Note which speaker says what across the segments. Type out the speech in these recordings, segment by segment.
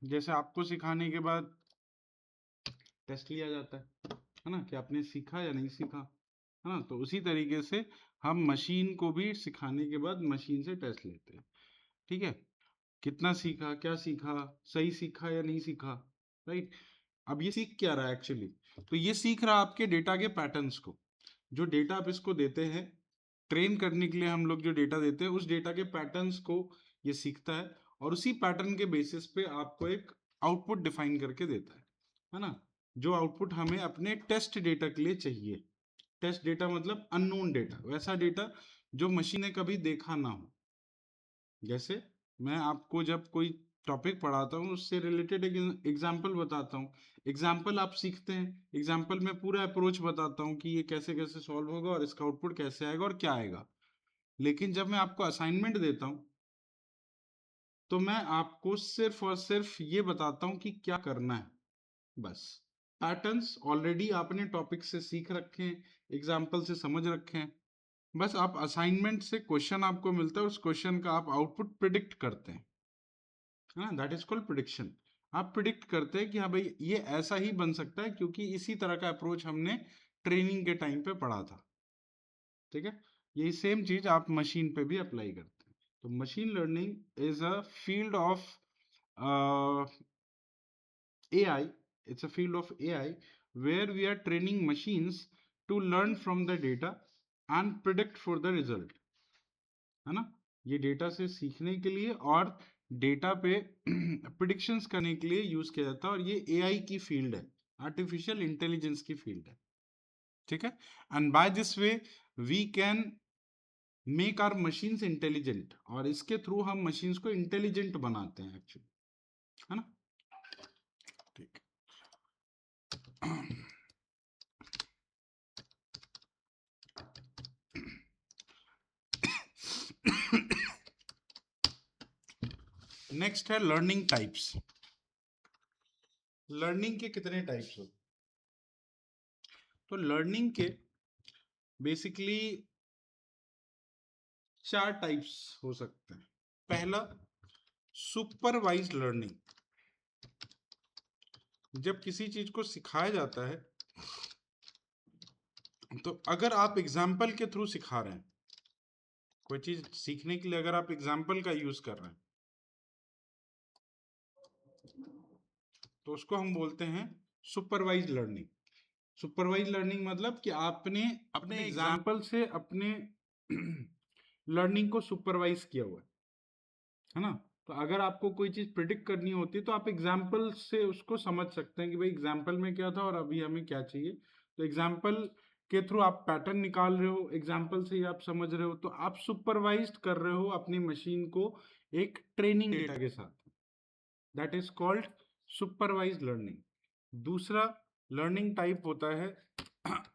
Speaker 1: जैसे आपको सिखाने के बाद टेस्ट लिया जाता है ना, कि आपने सीखा या नहीं सीखा, है ना। तो उसी तरीके से हम मशीन को भी सिखाने के बाद मशीन से टेस्ट लेते हैं। ठीक है, कितना सीखा, क्या सीखा, सही सीखा या नहीं सीखा, राइट। अब ये सीख क्या रहा है एक्चुअली, तो ये सीख रहा है आपके डेटा के पैटर्न्स को। जो डेटा आप इसको देते हैं ट्रेन करने के लिए, हम लोग जो डेटा देते हैं उस डेटा के पैटर्न्स को ये सीखता है, और उसी पैटर्न के बेसिस पे आपको एक आउटपुट डिफाइन करके देता है ना। जो आउटपुट हमें अपने टेस्ट डेटा के लिए चाहिए। टेस्ट डेटा मतलब अननोन डेटा, वैसा डेटा जो मशीन ने कभी देखा ना हो। जैसे मैं आपको जब कोई टॉपिक पढ़ाता हूँ उससे रिलेटेड एक एग्जाम्पल बताता हूँ, एग्जाम्पल आप सीखते हैं, एग्जाम्पल में पूरा अप्रोच बताता हूँ कि ये कैसे कैसे सॉल्व होगा और इसका आउटपुट कैसे आएगा और क्या आएगा। लेकिन जब मैं आपको असाइनमेंट देता हूँ तो मैं आपको सिर्फ और सिर्फ ये बताता हूँ कि क्या करना है, बस। पैटर्न्स ऑलरेडी आपने टॉपिक से सीख रखे हैं, एग्जाम्पल से समझ रखे हैं। बस आप असाइनमेंट से क्वेश्चन आपको मिलता है, उस क्वेश्चन का आप आउटपुट प्रिडिक्ट करते हैं, हाँ, दैट इज कॉल्ड प्रिडिक्शन। आप प्रिडिक्ट करते हैं कि हाँ भाई ये ऐसा ही बन सकता है क्योंकि इसी तरह का अप्रोच हमने ट्रेनिंग के टाइम पे पढ़ा था। ठीक है, यही सेम चीज आप मशीन पे भी अप्लाई करते हैं। तो machine learning is a field of AI. It's a field of AI where we are training machines to learn from the data and predict for the result, है ना। ये डेटा से सीखने के लिए और डेटा पे प्रिडिक्शंस करने के लिए यूज किया जाता है, और ये AI की फील्ड है, आर्टिफिशियल इंटेलिजेंस की फील्ड है। ठीक है, and by this way we can make our machines intelligent, और इसके थ्रू हम मशीन्स को इंटेलिजेंट बनाते हैं एक्चुअली, है ना। ठीक। नेक्स्ट है लर्निंग टाइप्स। लर्निंग के कितने टाइप्स हो, तो लर्निंग के बेसिकली 4 टाइप्स हो सकते हैं। पहला, सुपरवाइज्ड लर्निंग। जब किसी चीज को सिखाया जाता है तो अगर आप एग्जाम्पल के थ्रू सिखा रहे हैं, कोई चीज सीखने के लिए अगर आप एग्जाम्पल का यूज कर रहे हैं तो उसको हम बोलते हैं सुपरवाइज्ड लर्निंग। सुपरवाइज्ड लर्निंग मतलब कि आपने अपने एग्जाम्पल से अपने लर्निंग को सुपरवाइज किया हुआ है ना। तो अगर आपको कोई चीज प्रिडिक्ट करनी होती है तो आप एग्जाम्पल से उसको समझ सकते हैं कि भाई एग्जाम्पल में क्या था और अभी हमें क्या चाहिए। तो एग्जाम्पल के थ्रू आप पैटर्न निकाल रहे हो, एग्जाम्पल से ही आप समझ रहे हो, तो आप सुपरवाइज्ड कर रहे हो अपनी मशीन को एक ट्रेनिंग डेटा के साथ। That is called supervised learning. दूसरा लर्निंग टाइप होता है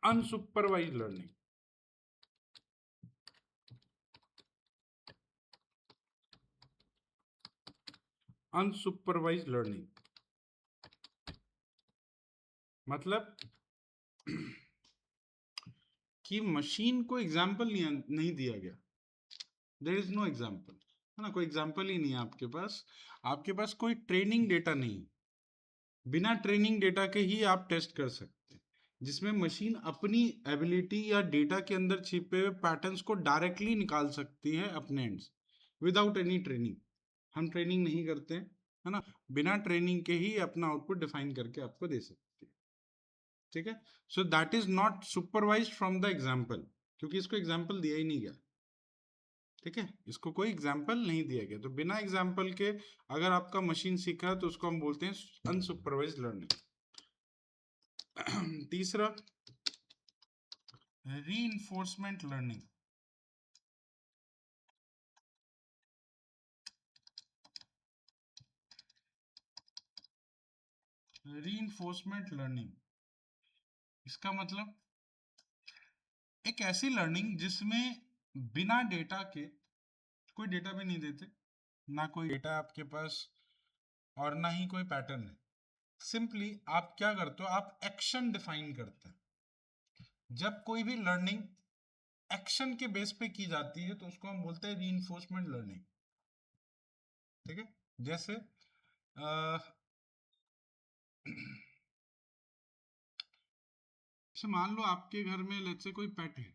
Speaker 1: अनसुपरवाइज्ड लर्निंग। अनसुपरवाइज्ड लर्निंग मतलब कि मशीन को एग्जाम्पल नहीं दिया गया, देयर इज नो एग्जाम्पल, है ना। कोई एग्जाम्पल ही नहीं है आपके पास, आपके पास कोई ट्रेनिंग डेटा नहीं। बिना ट्रेनिंग डेटा के ही आप टेस्ट कर सकते हैं, जिसमें मशीन अपनी एबिलिटी या डेटा के अंदर छिपे हुए पैटर्न्स को डायरेक्टली निकाल सकती है अपने एंड से विदाउट एनी ट्रेनिंग। हम ट्रेनिंग नहीं करते हैं, है ना। बिना ट्रेनिंग के ही अपना आउटपुट डिफाइन करके आपको दे सकते हैं। ठीक है, so that is not supervised from the example, क्योंकि इसको एग्जाम्पल दिया ही नहीं गया। ठीक है, इसको कोई एग्जाम्पल नहीं दिया गया, तो बिना एग्जाम्पल के अगर आपका मशीन सीख रहा है तो उसको हम बोलते हैं अनसुपरवाइज्ड लर्निंग। तीसरा, रीइंफोर्समेंट लर्निंग। रीइंफोर्समेंट लर्निंग इसका मतलब एक ऐसी लर्निंग जिसमें बिना डेटा के, कोई डेटा भी नहीं देते, ना कोई डेटा आपके पास और ना ही कोई पैटर्न है, सिंपली आप क्या करते हो, आप एक्शन डिफाइन करते हैं। जब कोई भी लर्निंग एक्शन के बेस पे की जाती है तो उसको हम बोलते हैं रीइंफोर्समेंट लर्निंग। ठीक है, जैसे जैसे मान लो आपके घर में लेट्स से कोई पेट है,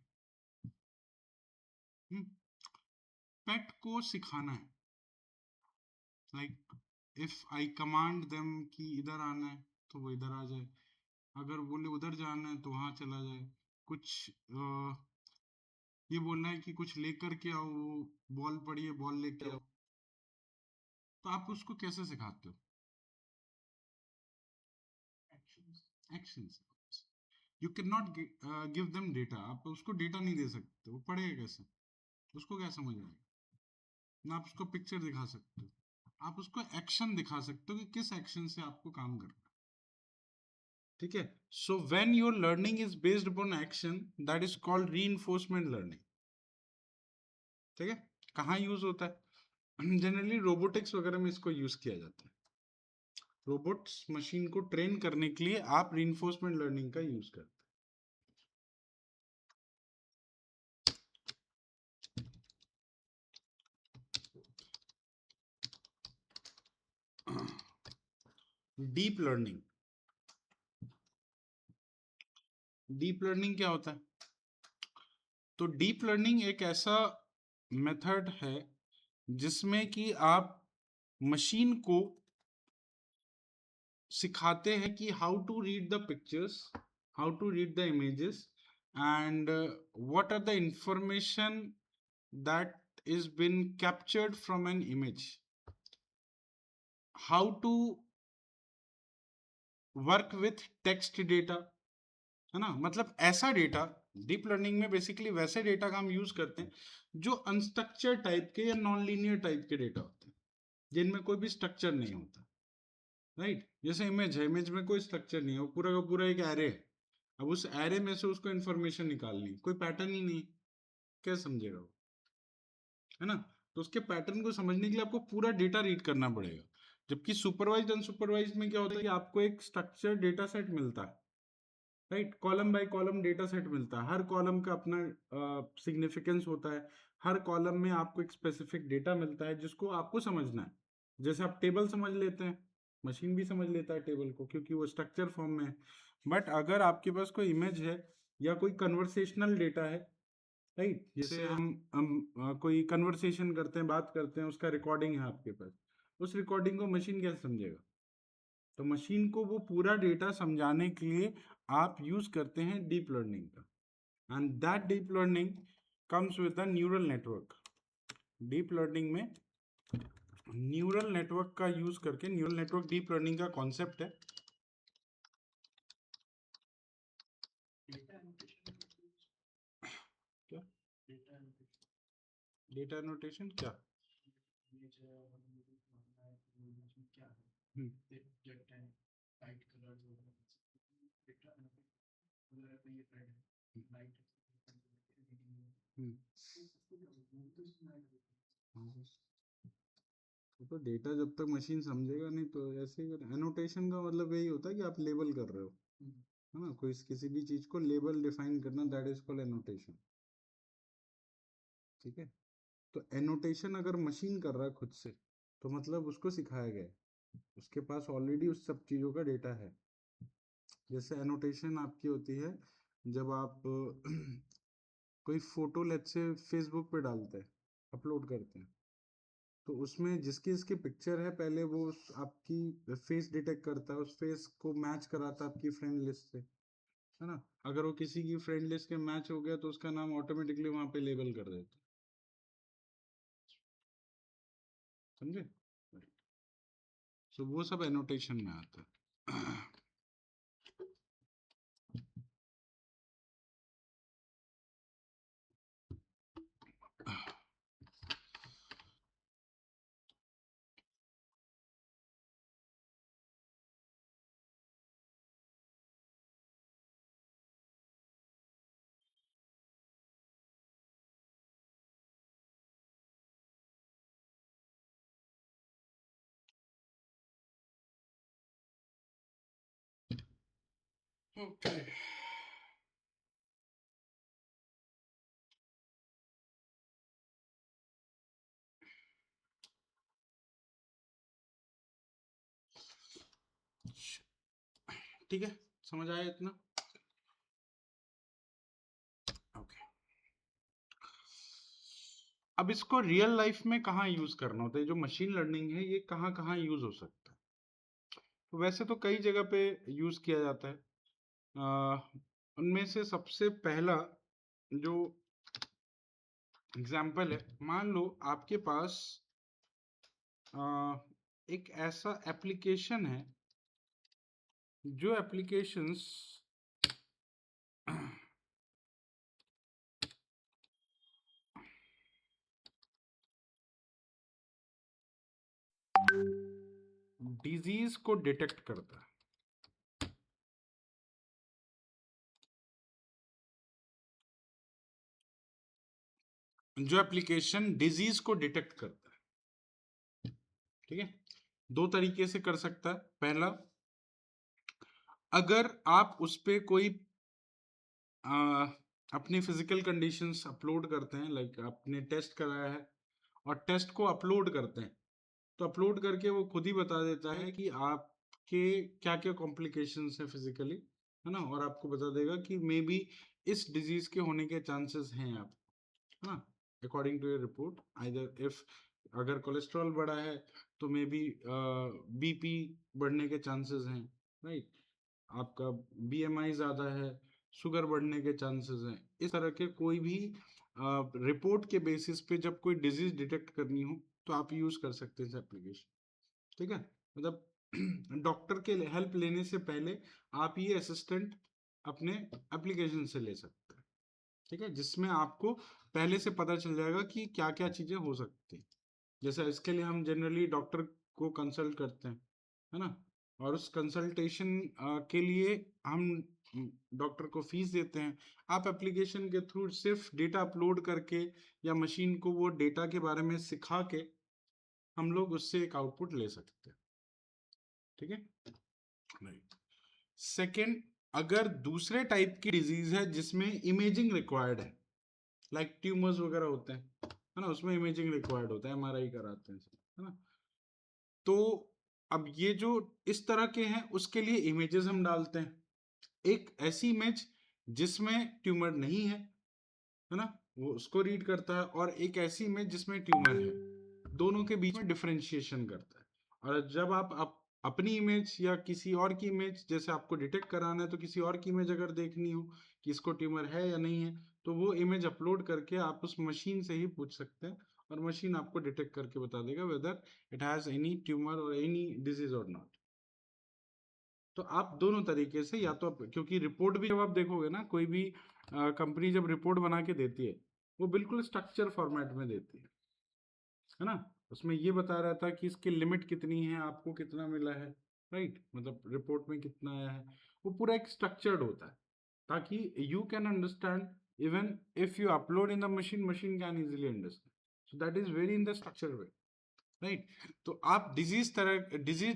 Speaker 1: पेट को सिखाना है, like if I command them कि इधर आना है तो वो इधर आ जाए, अगर बोले उधर जाना है तो वहां चला जाए, कुछ ये बोलना है कि कुछ लेकर के आओ, बॉल पड़ी है बॉल लेके आओ, तो आप उसको कैसे सिखाते हो? Actions. You can not give them data, आप उसको डेटा नहीं दे सकते, वो पढ़ेगा कैसे, उसको क्या समझ आएगा? ना आप उसको पिक्चर दिखा सकते हो, आप उसको एक्शन दिखा सकते हो कि किस एक्शन से आपको काम करना है। ठीक है, so when your learning is based upon action, that is called reinforcement learning. ठीक है, कहाँ यूज होता है? जनरली रोबोटिक्स वगैरह में इसको यूज किया जाता है। रोबोट्स मशीन को ट्रेन करने के लिए आप रीइंफोर्समेंट लर्निंग का यूज करते हैं। डीप लर्निंग, डीप लर्निंग क्या होता है? तो डीप लर्निंग एक ऐसा मेथड है जिसमें कि आप मशीन को सिखाते हैं कि how to read the pictures, how to read the images, and what are the information that is been captured from an image, how to work with text data, है ना? मतलब ऐसा डेटा, डीप लर्निंग में basically वैसे data का हम use करते हैं जो अनस्ट्रक्चर टाइप के या नॉन लीनियर टाइप के डेटा होते हैं, जिनमें कोई भी स्ट्रक्चर नहीं होता, राइट? जैसे इमेज है, इमेज में कोई स्ट्रक्चर नहीं है, वो पूरा का पूरा एक एरे है, अब उस एरे में से उसको इन्फॉर्मेशन निकालनी, कोई पैटर्न ही नहीं, कैसे समझेगा वो, है ना? तो उसके पैटर्न को समझने के लिए आपको पूरा डेटा रीड करना पड़ेगा। जबकि सुपरवाइज्ड अनसुपरवाइज्ड में क्या होता है कि आपको एक स्ट्रक्चर डेटा सेट मिलता है, right? Column by column data set मिलता है, हर कॉलम का अपना सिग्निफिकेंस होता है, हर कॉलम में आपको एक स्पेसिफिक डेटा मिलता है जिसको आपको समझना है। जैसे आप टेबल समझ लेते हैं, मशीन भी समझ लेता है टेबल को, क्योंकि वो स्ट्रक्चर फॉर्म में है। बट अगर आपके पास कोई इमेज है या कोई कन्वर्सेशनल डेटा है, राइट, जैसे हम कोई कन्वर्सेशन करते हैं, बात करते हैं, उसका रिकॉर्डिंग है आपके पास, उस रिकॉर्डिंग को मशीन कैसे समझेगा? तो मशीन को वो पूरा डेटा समझाने के लिए आप यूज करते हैं डीप लर्निंग का, and that deep learning comes with the neural network. Deep learning में न्यूरल नेटवर्क का यूज करके, न्यूरल नेटवर्क डीप लर्निंग का कॉन्सेप्ट है। क्या डेटा एनोटेशन क्या? हम्म, हम्म, हम्म। तो डेटा जब तक मशीन समझेगा नहीं तो ऐसे ही एनोटेशन का मतलब यही होता है कि आप लेबल कर रहे हो, है ना? कोई किसी भी चीज को लेबल डिफाइन करना, दैट इज कॉल्ड एनोटेशन। ठीक है, तो एनोटेशन अगर मशीन कर रहा है खुद से, तो मतलब उसको सिखाया गया है, उसके पास ऑलरेडी उस सब चीजों का डेटा है। जैसे एनोटेशन आपकी होती है जब आप कोई फोटो लेट्स से फेसबुक पे डालते हैं, अपलोड करते हैं, तो उसमें जिसकी जिसकी पिक्चर है पहले वो आपकी फेस डिटेक्ट करता है, उस फेस को मैच कराता है आपकी फ्रेंड लिस्ट से, है ना? अगर वो किसी की फ्रेंड लिस्ट के मैच हो गया तो उसका नाम ऑटोमेटिकली वहां पे लेबल कर देता है। समझे? सो वो सब एनोटेशन में आता है। ओके। ठीक है, समझ आया इतना? ओके। अब इसको रियल लाइफ में कहाँ यूज करना होता है? जो मशीन लर्निंग है ये कहाँ कहाँ यूज हो सकता है? तो वैसे तो कई जगह पे यूज किया जाता है। उनमें से सबसे पहला जो एग्जाम्पल है, मान लो आपके पास एक ऐसा एप्लीकेशन है, जो एप्लीकेशंस डिजीज को डिटेक्ट करता है। जो एप्लीकेशन डिजीज को डिटेक्ट करता है, ठीक है, दो तरीके से कर सकता है। पहला, अगर आप उस पे कोई अपनी फिजिकल कंडीशंस अपलोड करते हैं, लाइक आपने टेस्ट कराया है और टेस्ट को अपलोड करते हैं, तो अपलोड करके वो खुद ही बता देता है कि आपके क्या क्या कॉम्प्लिकेशंस हैं फिजिकली, है ना, और आपको बता देगा कि मे बी इस डिजीज के होने के चांसेस हैं आप, है ना, according to your report. Either if अगर कोलेस्ट्रॉल बढ़ा है तो मे बी बीपी बढ़ने के चांसेस हैं, राइट, आपका बीएमआई ज्यादा है, शुगर बढ़ने के चांसेस हैं। इस तरह के कोई भी रिपोर्ट के बेसिस पे जब कोई डिजीज डिटेक्ट करनी हो तो आप यूज कर सकते हैं इस एप्लीकेशन, ठीक है। मतलब डॉक्टर के हेल्प लेने से पहले आप ये असिस्टेंट अपने एप्लीकेशन से ले सकते हैं, ठीक है, जिसमें आपको पहले से पता चल जाएगा कि क्या क्या चीजें हो सकती हैं। जैसे इसके लिए हम जनरली डॉक्टर को कंसल्ट करते हैं, है ना, और उस कंसल्टेशन के लिए हम डॉक्टर को फीस देते हैं। आप एप्लीकेशन के थ्रू सिर्फ डेटा अपलोड करके या मशीन को वो डेटा के बारे में सिखा के हम लोग उससे एक आउटपुट ले सकते हैं, ठीक है। राइट। सेकेंड, अगर दूसरे टाइप की डिजीज है जिसमें इमेजिंग रिक्वायर्ड है, लाइक ट्यूमर्स वगैरह होते हैं, है ना, उसमें इमेजिंग रिक्वायर्ड होता है, एमआरआई कराते हैं, है ना, तो अब ये जो इस तरह के हैं उसके लिए इमेजेस हम डालते हैं। एक ऐसी इमेज जिसमें ट्यूमर नहीं है ना, वो उसको रीड करता है, और एक ऐसी इमेज जिसमें ट्यूमर है, दोनों के बीच में डिफरेंशिएशन करता है। और जब आप अपनी इमेज या किसी और की इमेज, जैसे आपको डिटेक्ट कराना है तो किसी और की इमेज अगर देखनी हो कि इसको ट्यूमर है या नहीं है, तो वो इमेज अपलोड करके आप उस मशीन से ही पूछ सकते हैं, और मशीन आपको डिटेक्ट करके बता देगा whether it has any tumour और एनी डिजीज और नॉट। तो आप दोनों तरीके से, या तो क्योंकि रिपोर्ट भी जब आप देखोगे ना, कोई भी कंपनी जब रिपोर्ट बना के देती है, वो बिल्कुल स्ट्रक्चर फॉर्मेट में देती है ना, उसमें ये बता रहा था कि इसकी लिमिट कितनी है, आपको कितना मिला है, राइट, मतलब रिपोर्ट में कितना आया है, वो पूरा एक स्ट्रक्चर्ड होता है, ताकि you can understand, even if you upload in the machine, machine can easily understand, so that is very in the structure way, right. तो आप डिजीज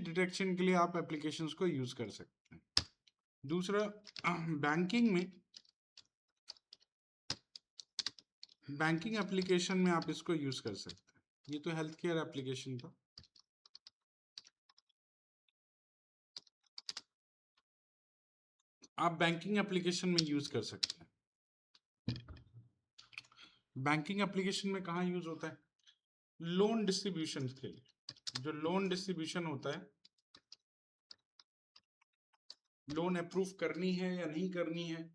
Speaker 1: डिटेक्शन के लिए आप एप्लीकेशंस को यूज कर सकते हैं। दूसरा, बैंकिंग एप्लीकेशन में आप इसको यूज कर सकते हैं। ये तो हेल्थ केयर एप्लीकेशन था। आप बैंकिंग एप्लीकेशन में यूज कर सकते हैं। बैंकिंग एप्लीकेशन में कहाँ यूज होता है? लोन डिस्ट्रीब्यूशन के लिए। जो लोन डिस्ट्रीब्यूशन होता है, लोन अप्रूव करनी है या नहीं करनी है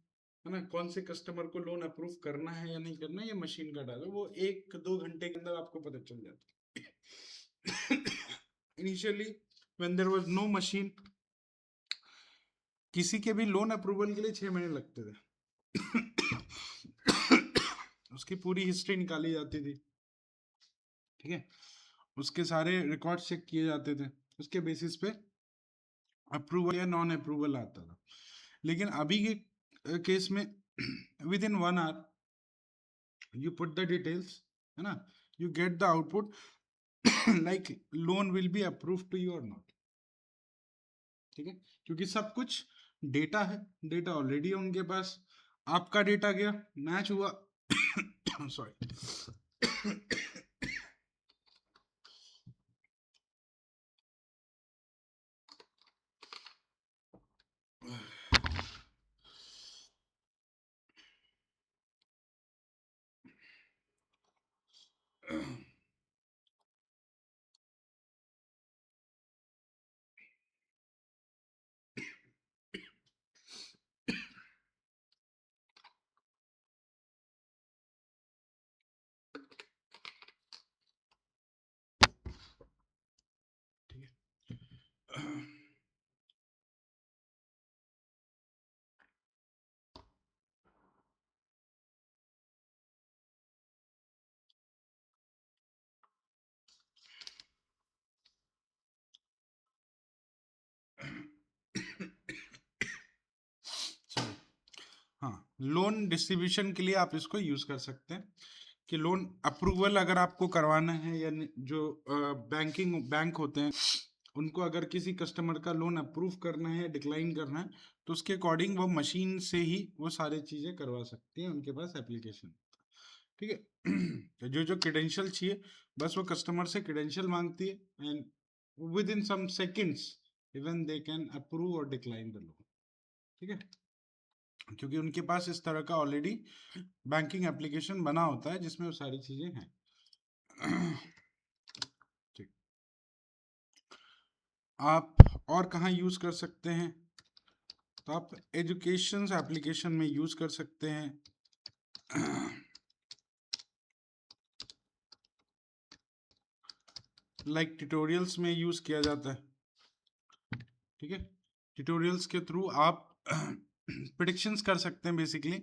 Speaker 1: ना, कौन से कस्टमर को लोन अप्रूव करना है या नहीं करना है, ये मशीन का डालो, वो 1-2 घंटे के अंदर आपको पता चल जाता है। Initially when there was no machine, किसी के भी लोन अप्रूवल के लिए 6 महीने लगते थे। उसकी पूरी हिस्ट्री निकाली जाती थी, ठीक है, उसके सारे रिकॉर्ड चेक किए जाते थे, उसके बेसिस पे अप्रूवल या नॉन अप्रूवल आता था। लेकिन अभी के केस में within 1 hour you put the details, है ना, you get the output like loan will be approve to you और नॉट, ठीक है, क्योंकि सब कुछ डेटा है, डेटा ऑलरेडी है उनके पास, आपका डेटा गया, मैच हुआ, सॉरी, लोन डिस्ट्रीब्यूशन के लिए आप इसको यूज कर सकते हैं कि लोन अप्रूवल अगर आपको करवाना है, या जो बैंक होते हैं उनको अगर किसी कस्टमर का लोन अप्रूव करना है, डिक्लाइन करना है, तो उसके अकॉर्डिंग वो मशीन से ही वो सारी चीजें करवा सकती हैं, उनके पास एप्लीकेशन। ठीक है। तो जो जो क्रेडेंशियल चाहिए, बस वो कस्टमर से क्रेडेंशियल मांगती है, and within some seconds even they can approve और डिक्लाइन द लोन। ठीक है, क्योंकि उनके पास इस तरह का ऑलरेडी बैंकिंग एप्लीकेशन बना होता है जिसमें वो सारी चीजें हैं। ठीक। आप और कहाँ यूज कर सकते हैं, तो आप एजुकेशन एप्लीकेशन में यूज कर सकते हैं। लाइक ट्यूटोरियल्स में यूज किया जाता है। ठीक है, ट्यूटोरियल्स के थ्रू आप प्रिडिक्शंस कर सकते हैं बेसिकली,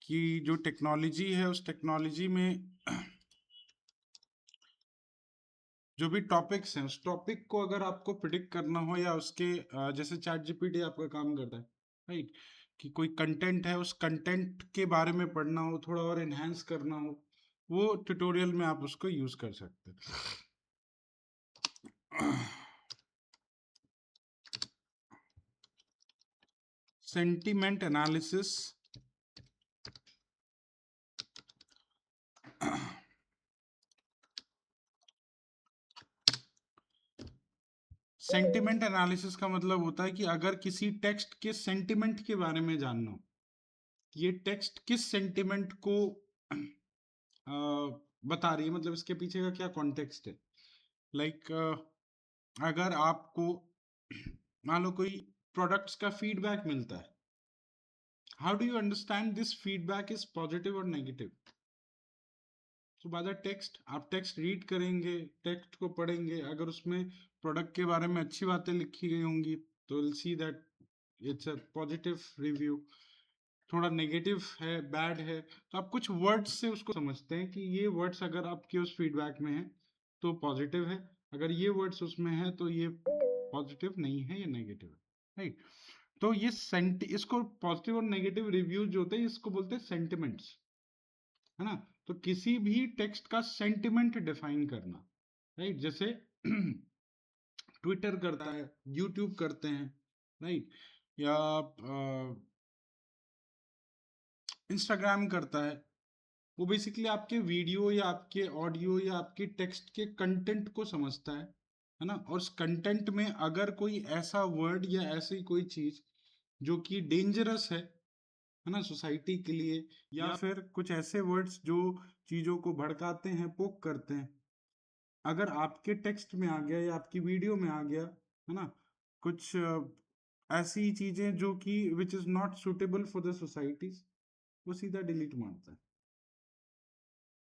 Speaker 1: कि जो टेक्नोलॉजी है उस टेक्नोलॉजी में जो भी टॉपिक्स हैं उस टॉपिक को अगर आपको प्रिडिक्ट करना हो, या उसके जैसे चैट जीपीटी आपका काम करता है, राइट, कि कोई कंटेंट है उस कंटेंट के बारे में पढ़ना हो, थोड़ा और एनहांस करना हो, वो ट्यूटोरियल में आप उसको यूज कर सकते हैं। सेंटिमेंट एनालिसिस, सेंटिमेंट एनालिसिस का मतलब होता है कि अगर किसी टेक्स्ट के सेंटिमेंट के बारे में जानना हो, ये टेक्स्ट किस सेंटिमेंट को बता रही है, मतलब इसके पीछे का क्या कॉन्टेक्स्ट है। लाइक अगर आपको मान लो कोई प्रोडक्ट्स का फीडबैक मिलता है, how do you understand this feedback is positive और नेगेटिव। तो बाय द टेक्स्ट, आप टेक्स्ट रीड करेंगे, टेक्स्ट को पढ़ेंगे, अगर उसमें प्रोडक्ट के बारे में अच्छी बातें लिखी गई होंगी तो will see that it's a positive review. थोड़ा नेगेटिव है, बैड है, तो आप कुछ वर्ड्स से उसको समझते हैं कि ये वर्ड्स अगर आपके उस फीडबैक में है तो पॉजिटिव है, अगर ये वर्ड्स उसमें है तो ये पॉजिटिव नहीं है, ये नेगेटिव है, राइट। तो ये इसको पॉजिटिव और नेगेटिव रिव्यूज जो होते हैं इसको बोलते हैं सेंटिमेंट्स, है ना। तो किसी भी टेक्स्ट का सेंटिमेंट डिफाइन करना, राइट, जैसे ट्विटर करता है, यूट्यूब करते हैं, राइट, या इंस्टाग्राम करता है, वो बेसिकली आपके वीडियो या आपके ऑडियो या आपके टेक्स्ट के कंटेंट को समझता है ना। और उस कंटेंट में अगर कोई ऐसा वर्ड या ऐसी कोई चीज जो कि डेंजरस है ना सोसाइटी के लिए, या फिर कुछ ऐसे वर्ड्स जो चीजों को भड़काते हैं, पोक करते हैं, अगर आपके टेक्स्ट में आ गया या आपकी वीडियो में आ गया, है ना, कुछ ऐसी चीजें जो कि which is not suitable for the societies, वो सीधा डिलीट मारता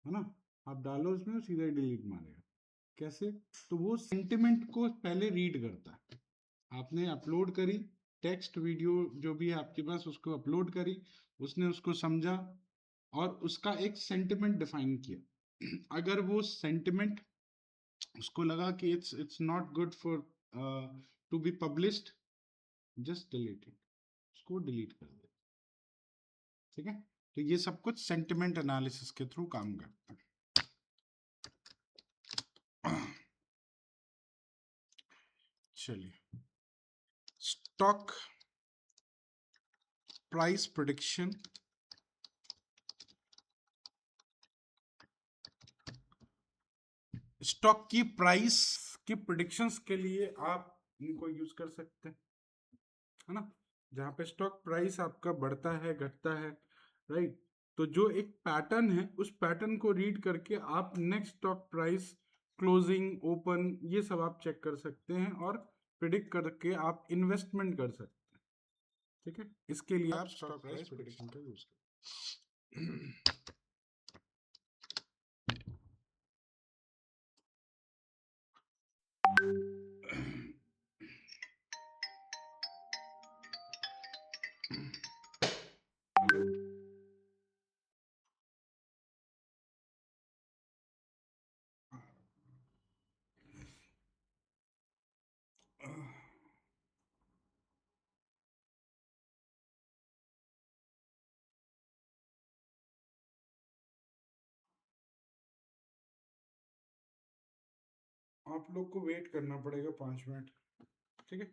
Speaker 1: है ना। आप डालो उसमें वो सीधा डिलीट मारेगा। कैसे, तो वो सेंटिमेंट को पहले रीड करता है। आपने अपलोड करी टेक्स्ट वीडियो जो भी है आपके पास, उसको अपलोड करी, उसने उसको समझा और उसका एक सेंटिमेंट डिफाइन किया। अगर वो सेंटिमेंट उसको लगा कि it's not good for to be published, just delete it, उसको डिलीट कर दे। ठीक है, तो ये सब कुछ सेंटिमेंट एनालिसिस के थ्रू काम करता है। चलिए, स्टॉक प्राइस प्रेडिक्शन। स्टॉक की प्राइस की प्रेडिक्शंस के लिए आप इनको यूज कर सकते हैं, है ना। जहाँ पे स्टॉक प्राइस आपका बढ़ता है, घटता है, राइट, तो जो एक पैटर्न है उस पैटर्न को रीड करके आप next stock price, closing, open, ये सब आप चेक कर सकते हैं और प्रिडिक्ट करके आप इन्वेस्टमेंट कर सकते हैं। ठीक है, इसके लिए आप स्टॉक प्राइस प्रेडिक्शन का यूज करें। आप लोग को वेट करना पड़ेगा 5 मिनट, ठीक है।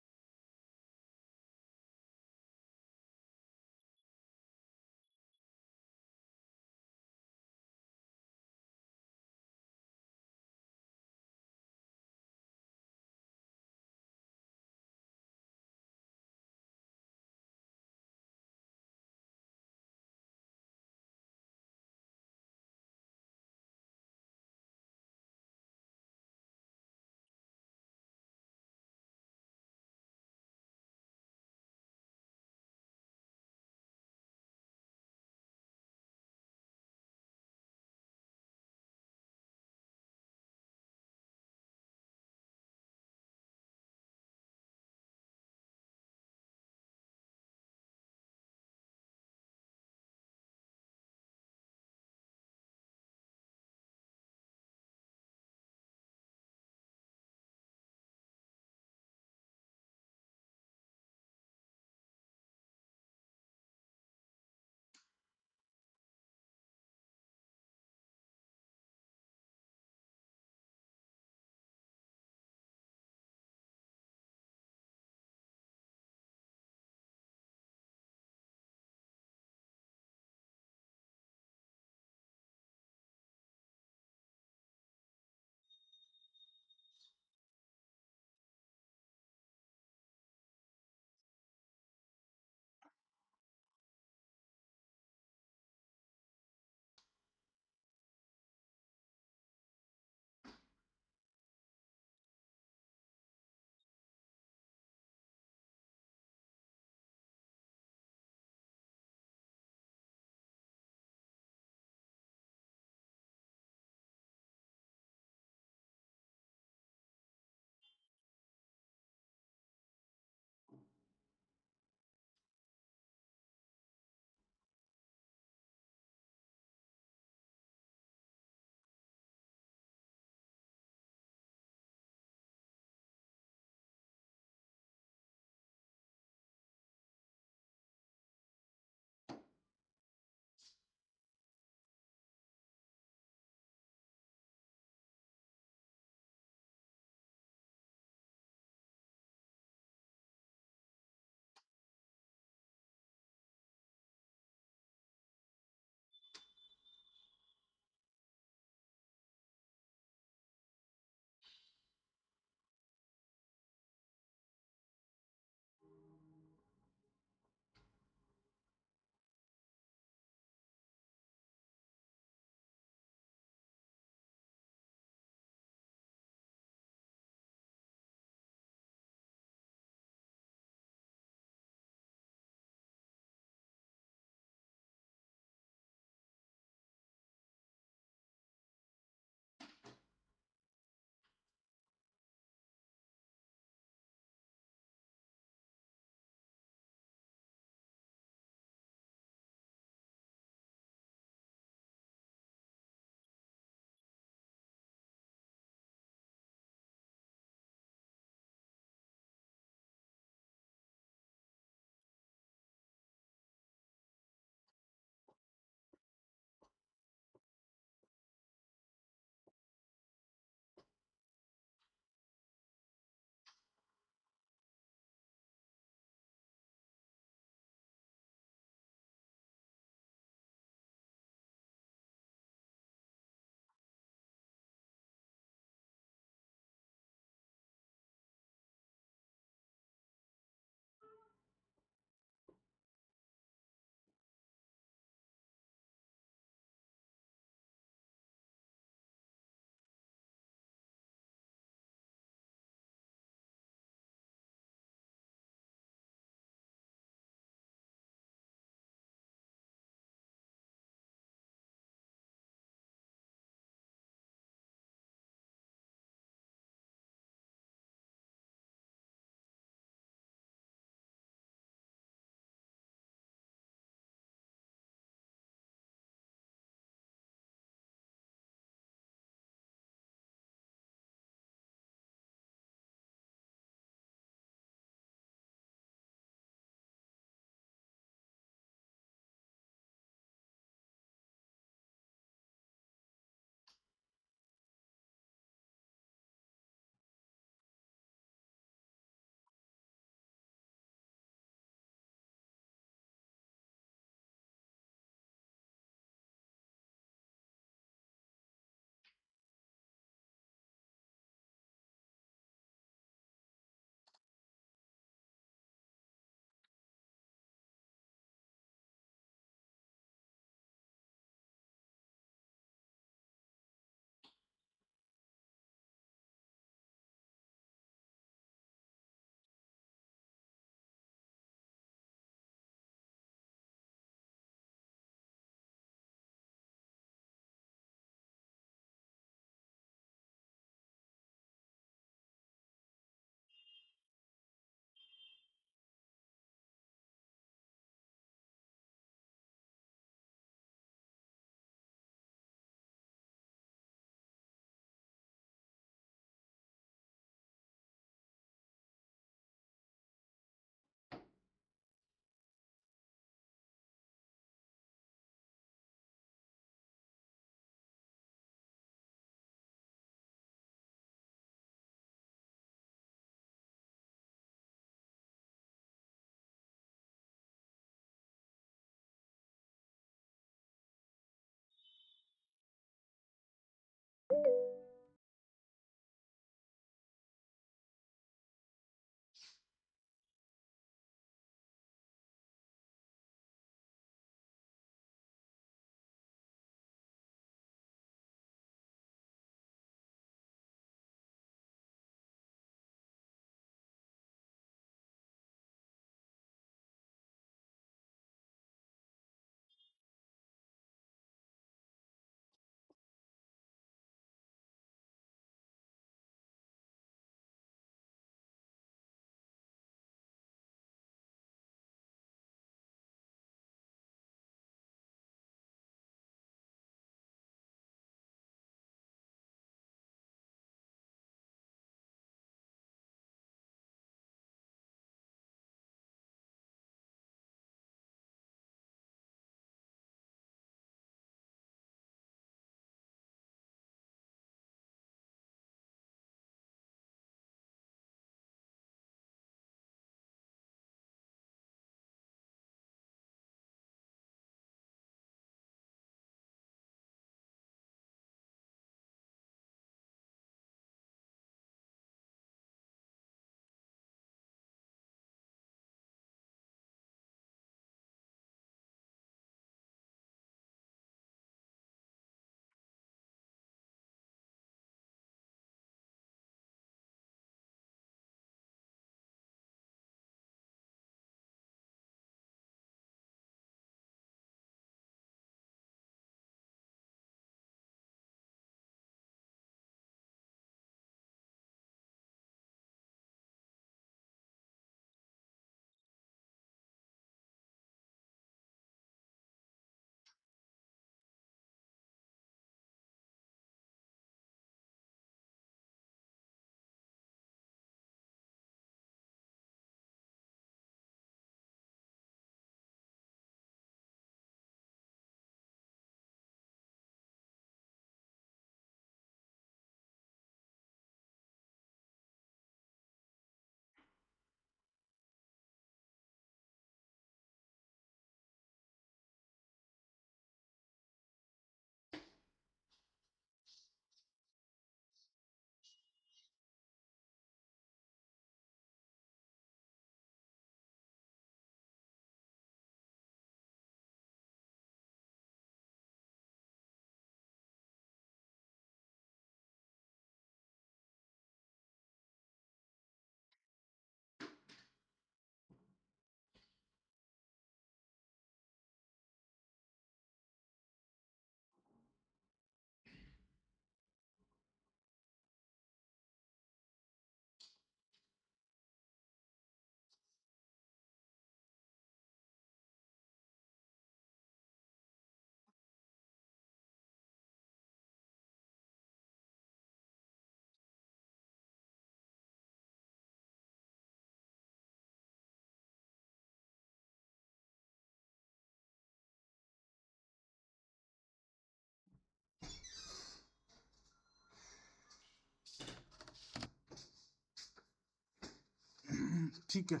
Speaker 1: ठीक है,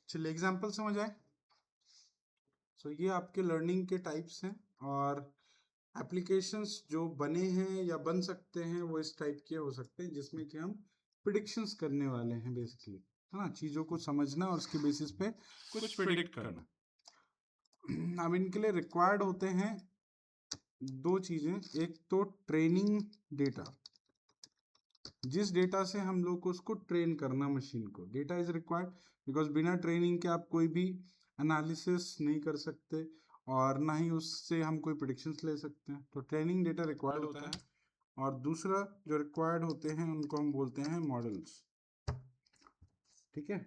Speaker 1: चलिए एग्जाम्पल समझ आए। सो ये आपके लर्निंग के टाइप्स हैं और एप्लीकेशंस जो बने हैं या बन सकते हैं वो इस टाइप के हो सकते हैं, जिसमें कि हम प्रिडिक्शंस करने वाले हैं बेसिकली, है ना, चीज़ों को समझना और उसके बेसिस पे कुछ प्रिडिक्ट करना। अब इनके लिए रिक्वायर्ड होते हैं दो चीज़ें, एक तो ट्रेनिंग डेटा, जिस डेटा से हम लोग को उसको ट्रेन करना मशीन को, डेटा इज रिक्वायर्ड बिकॉज बिना ट्रेनिंग के आप कोई भी एनालिसिस नहीं कर सकते और ना ही उससे हम कोई प्रेडिक्शंस ले सकते हैं, तो ट्रेनिंग डेटा रिक्वायर्ड होता है। और दूसरा जो रिक्वायर्ड होते हैं उनको हम बोलते हैं मॉडल्स, ठीक है।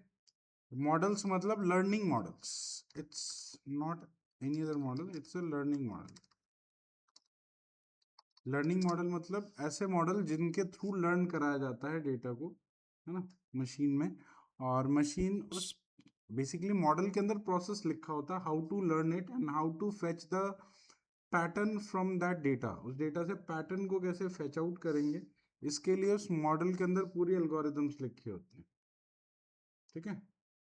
Speaker 1: मॉडल्स मतलब learning models, it's not any other model, it's a learning model. Learning model मतलब ऐसे मॉडल जिनके थ्रू लर्न कराया जाता है डेटा को, है ना, मशीन में, और मशीन उस बेसिकली मॉडल के अंदर प्रोसेस लिखा होता है, how to learn it and how to fetch the pattern from that data, उस डेटा से पैटर्न को कैसे फेच आउट करेंगे, इसके लिए उस मॉडल के अंदर पूरी एल्गोरिथम्स लिखे होते हैं, ठीक है।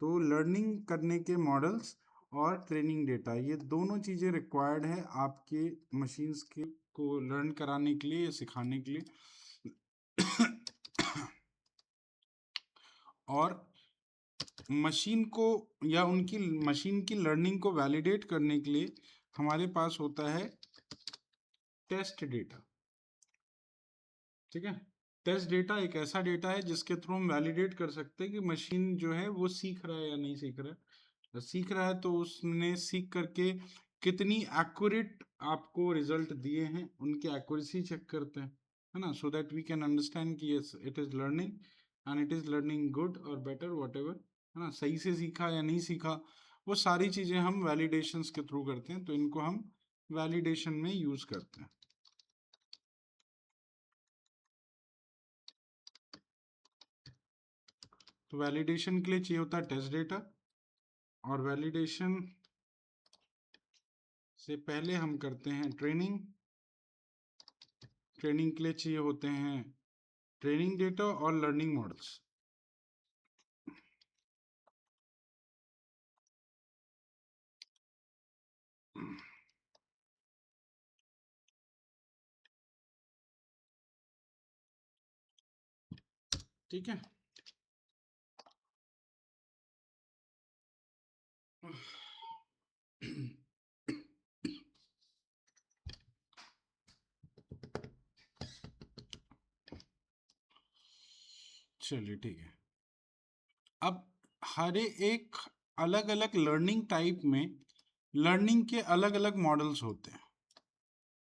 Speaker 1: तो लर्निंग करने के मॉडल्स और ट्रेनिंग डेटा, ये दोनों चीज़ें रिक्वायर्ड है आपके मशीन्स के को लर्न कराने के लिए या सिखाने के लिए। और मशीन को या उनकी मशीन की लर्निंग को वैलिडेट करने के लिए हमारे पास होता है टेस्ट डेटा, ठीक है। टेस्ट डेटा एक ऐसा डेटा है जिसके थ्रू हम वैलिडेट कर सकते हैं कि मशीन जो है वो सीख रहा है या नहीं सीख रहा है। सीख रहा है तो उसने सीख करके कितनी एक्यूरेट आपको रिजल्ट दिए हैं, उनकी एक्यूरेसी चेक करते हैं, है ना, so that we can understand कि yes it is learning and it is learning good और बेटर वॉट एवर, है ना, सही से सीखा या नहीं सीखा, वो सारी चीजें हम वैलिडेशंस के थ्रू करते हैं, तो इनको हम वैलिडेशन में यूज करते हैं। तो वैलिडेशन के लिए चाहिए होता है टेस्ट डेटा, और वैलिडेशन से पहले हम करते हैं ट्रेनिंग। ट्रेनिंग के लिए चाहिए होते हैं ट्रेनिंग डेटा और लर्निंग मॉडल्स। ठीक है, चलिए ठीक है। अब हर एक अलग अलग लर्निंग टाइप में लर्निंग के अलग अलग मॉडल्स होते हैं।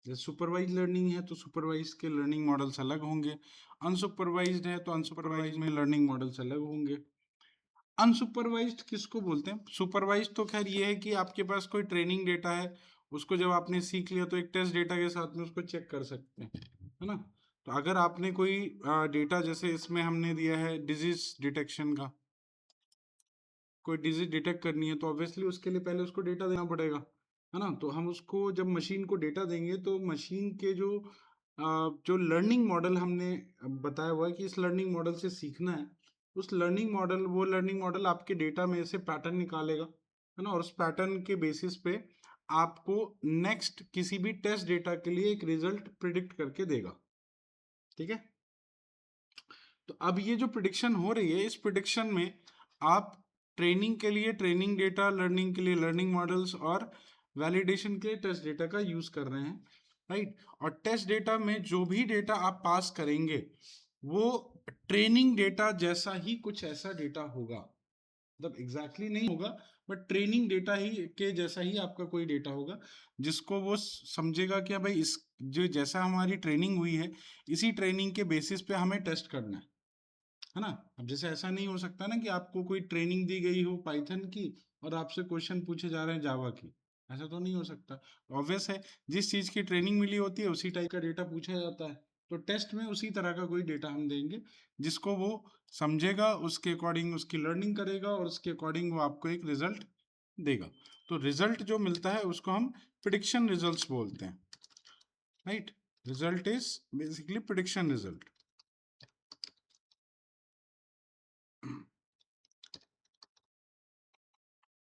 Speaker 1: जैसे सुपरवाइज लर्निंग है तो सुपरवाइज के लर्निंग मॉडल्स अलग होंगे, अनसुपरवाइज्ड है तो अनसुपरवाइज में लर्निंग मॉडल्स अलग होंगे। अनसुपरवाइज्ड किसको बोलते हैं? सुपरवाइज्ड तो खैर ये है कि आपके पास कोई ट्रेनिंग डेटा है, उसको जब आपने सीख लिया तो एक टेस्ट डेटा के साथ में उसको चेक कर सकते हैं, है ना। तो अगर आपने कोई डेटा, जैसे इसमें हमने दिया है डिजीज डिटेक्शन का, कोई डिजीज डिटेक्ट करनी है तो ऑब्वियसली उसके लिए पहले उसको डेटा देना पड़ेगा, है ना। तो हम उसको जब मशीन को डेटा देंगे तो मशीन के जो लर्निंग मॉडल हमने बताया हुआ है कि इस लर्निंग मॉडल से सीखना है, उस लर्निंग मॉडल, वो लर्निंग मॉडल आपके डेटा में से पैटर्न निकालेगा, है ना, और उस पैटर्न के बेसिस पे आपको नेक्स्ट किसी भी टेस्ट डेटा के लिए एक रिजल्ट प्रिडिक्ट करके देगा, ठीक है। तो अब ये जो प्रिडिक्शन हो रही है, इस प्रिडिक्शन में आप ट्रेनिंग के लिए ट्रेनिंग डेटा, लर्निंग के लिए लर्निंग मॉडल्स और वैलिडेशन के लिए टेस्ट डेटा का यूज कर रहे हैं, राइट। और टेस्ट डेटा में जो भी डेटा आप पास करेंगे वो ट्रेनिंग डेटा जैसा ही कुछ ऐसा डेटा होगा, मतलब एग्जैक्टली नहीं होगा, बट ट्रेनिंग डेटा ही के जैसा ही आपका कोई डेटा होगा, जिसको वो समझेगा कि भाई इस जो जैसा हमारी ट्रेनिंग हुई है इसी ट्रेनिंग के बेसिस पे हमें टेस्ट करना है ना। अब जैसे ऐसा नहीं हो सकता ना कि आपको कोई ट्रेनिंग दी गई हो पाइथन की और आपसे क्वेश्चन पूछे जा रहे हैं जावा की, ऐसा तो नहीं हो सकता। ऑब्वियस है, जिस चीज की ट्रेनिंग मिली होती है उसी टाइप का डेटा पूछा जाता है, तो टेस्ट में उसी तरह का कोई डेटा हम देंगे जिसको वो समझेगा, उसके अकॉर्डिंग उसकी लर्निंग करेगा और उसके अकॉर्डिंग वो आपको एक रिजल्ट देगा। तो रिजल्ट जो मिलता है उसको हम प्रिडिक्शन रिजल्ट्स बोलते हैं, right. Result is basically prediction result.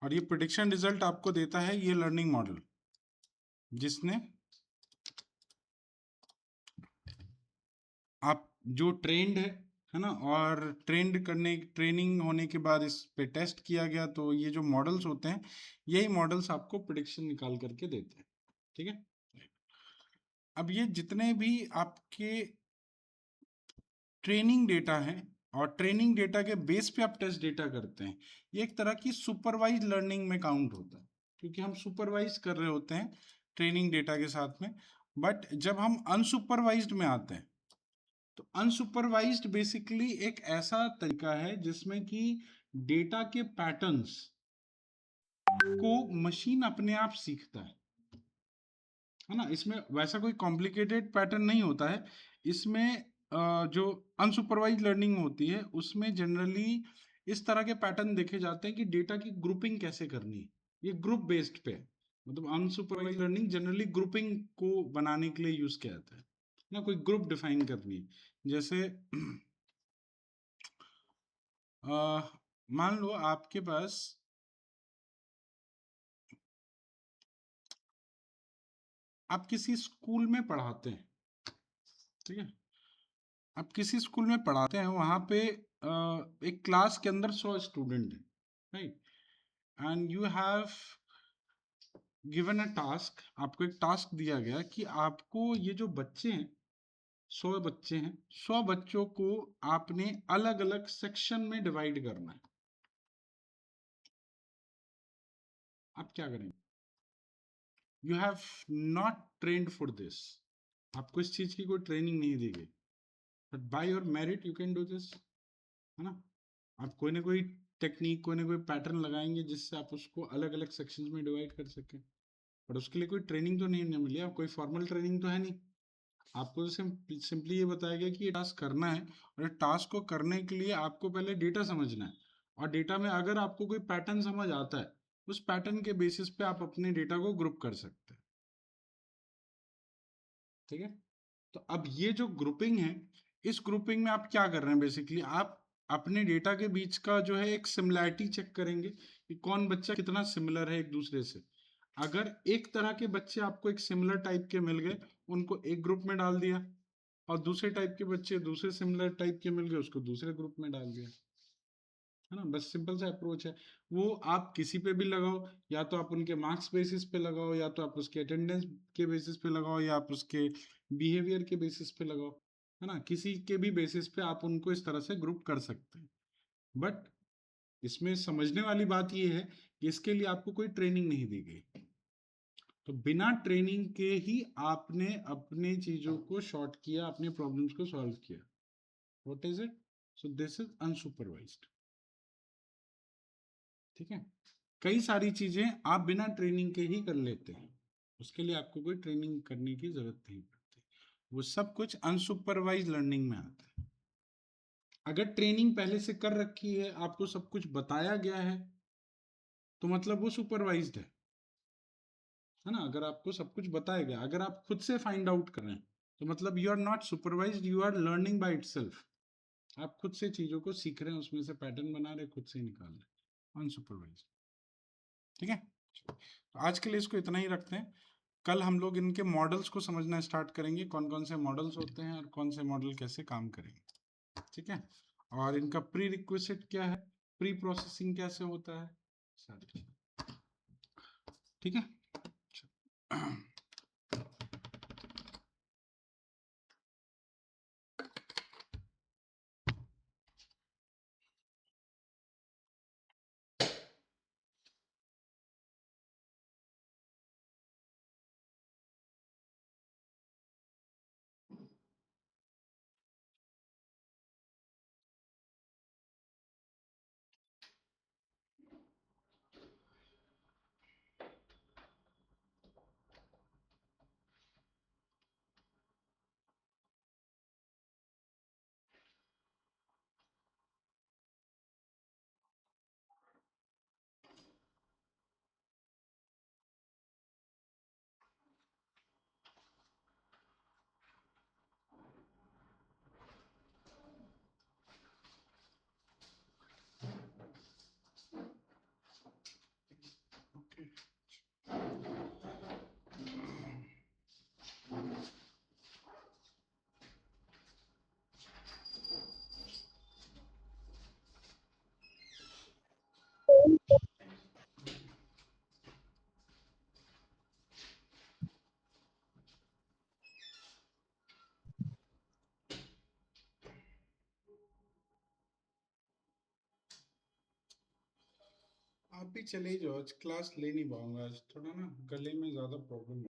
Speaker 1: और ये प्रिडिक्शन रिजल्ट आपको देता है ये लर्निंग मॉडल, जिसने आप जो ट्रेंड है ना, और ट्रेनिंग होने के बाद इस पे टेस्ट किया गया, तो ये जो मॉडल्स होते हैं यही मॉडल्स आपको प्रिडिक्शन निकाल करके देते हैं। ठीक है, अब ये जितने भी आपके ट्रेनिंग डेटा है और ट्रेनिंग डेटा के बेस पे आप टेस्ट डेटा करते हैं, ये एक तरह की सुपरवाइज लर्निंग में काउंट होता है, क्योंकि हम सुपरवाइज कर रहे होते हैं ट्रेनिंग डेटा के साथ में। बट जब हम अनसुपरवाइज्ड में आते हैं, तो अनसुपरवाइज्ड बेसिकली एक ऐसा तरीका है जिसमें कि डेटा के पैटर्न्स को मशीन अपने आप सीखता है ना। इसमें वैसा कोई कॉम्प्लिकेटेड पैटर्न नहीं होता है। इसमें जो अनसुपरवाइज्ड लर्निंग होती है उसमें जनरली इस तरह के पैटर्न देखे जाते हैं कि डेटा की ग्रुपिंग कैसे करनी है, ये ग्रुप बेस्ड पे है। मतलब अनसुपरवाइज्ड लर्निंग जनरली ग्रुपिंग को बनाने के लिए यूज किया जाता है ना, कोई ग्रुप डिफाइन करनी है। जैसे मान लो आपके पास आप किसी स्कूल में पढ़ाते हैं, ठीक है, आप किसी स्कूल में पढ़ाते हैं, वहां पे एक क्लास के अंदर 100 स्टूडेंट है, right, and you have given a task, आपको एक टास्क दिया गया कि आपको ये जो बच्चे हैं, 100 बच्चे हैं, 100 बच्चों को आपने अलग अलग सेक्शन में डिवाइड करना है। आप क्या करेंगे? You have not trained for this, आपको इस चीज की कोई ट्रेनिंग नहीं दी गई, but by your merit you can do this, है ना। आप कोई ना कोई टेक्निक, कोई ना कोई पैटर्न लगाएंगे जिससे आप उसको अलग अलग सेक्शंस में डिवाइड कर सकें, पर उसके लिए कोई ट्रेनिंग तो नहीं मिली, कोई फॉर्मल ट्रेनिंग तो है नहीं। आपको सिंपली ये बताया गया कि ये टास्क करना है, और टास्क को करने के लिए आपको पहले डेटा समझना है, और डेटा में अगर आपको कोई पैटर्न समझ आता है, उस पैटर्न के बेसिस पे आप अपने डेटा को ग्रुप कर सकते हैं। ठीक है, तो अब ये जो ग्रुपिंग है, इस ग्रुपिंग में आप क्या कर रहे हैं, बेसिकली आप अपने डेटा के बीच का जो है एक सिमिलैरिटी चेक करेंगे कि कौन बच्चा कितना सिमिलर है एक दूसरे से। अगर एक तरह के बच्चे आपको एक सिमिलर टाइप के मिल गए, उनको एक ग्रुप में डाल दिया, और दूसरे टाइप के बच्चे दूसरे सिमिलर टाइप के मिल गए, उसको दूसरे ग्रुप में डाल दिया, है ना। बस सिंपल सा अप्रोच है। वो आप किसी पे भी लगाओ, या तो आप उनके मार्क्स बेसिस पे लगाओ, या तो आप उसके अटेंडेंस के बेसिस पे लगाओ, या आप उसके बिहेवियर के बेसिस पे लगाओ, है ना। किसी के भी बेसिस पे आप उनको इस तरह से ग्रुप कर सकते हैं। बट इसमें समझने वाली बात यह है कि इसके लिए आपको कोई ट्रेनिंग नहीं दी गई, तो बिना ट्रेनिंग के ही आपने अपने चीजों को शॉर्ट किया, अपने प्रॉब्लम्स को सॉल्व किया। What is it? So this is unsupervised. ठीक है, कई सारी चीजें आप बिना ट्रेनिंग के ही कर लेते हैं, उसके लिए आपको कोई ट्रेनिंग करने की जरूरत नहीं पड़ती, वो सब कुछ अनसुपरवाइज लर्निंग में आता है। अगर ट्रेनिंग पहले से कर रखी है, आपको सब कुछ बताया गया है, तो मतलब वो सुपरवाइज्ड है ना। अगर आपको सब कुछ बताया गया, अगर आप खुद से फाइंड आउट कर रहे हैं, तो मतलब you are not supervised, you are learning by itself. आप खुद से चीजों को सीख रहे हैं, उसमें से पैटर्न बना रहे, खुद से निकाल रहे, अनसुपरवाइज्ड। ठीक है, तो आज के लिए इसको इतना ही रखते हैं। कल हम लोग इनके मॉडल्स को समझना स्टार्ट करेंगे, कौन कौन से मॉडल्स होते हैं और कौन से मॉडल कैसे काम करेंगे। ठीक है, और इनका प्री रिक्विजिट क्या है, प्री प्रोसेसिंग कैसे होता है, सारी चीज़। ठीक है। आप भी चले ही जाओ, आज क्लास ले नहीं पाऊंगा, आज थोड़ा ना गले में ज्यादा प्रॉब्लम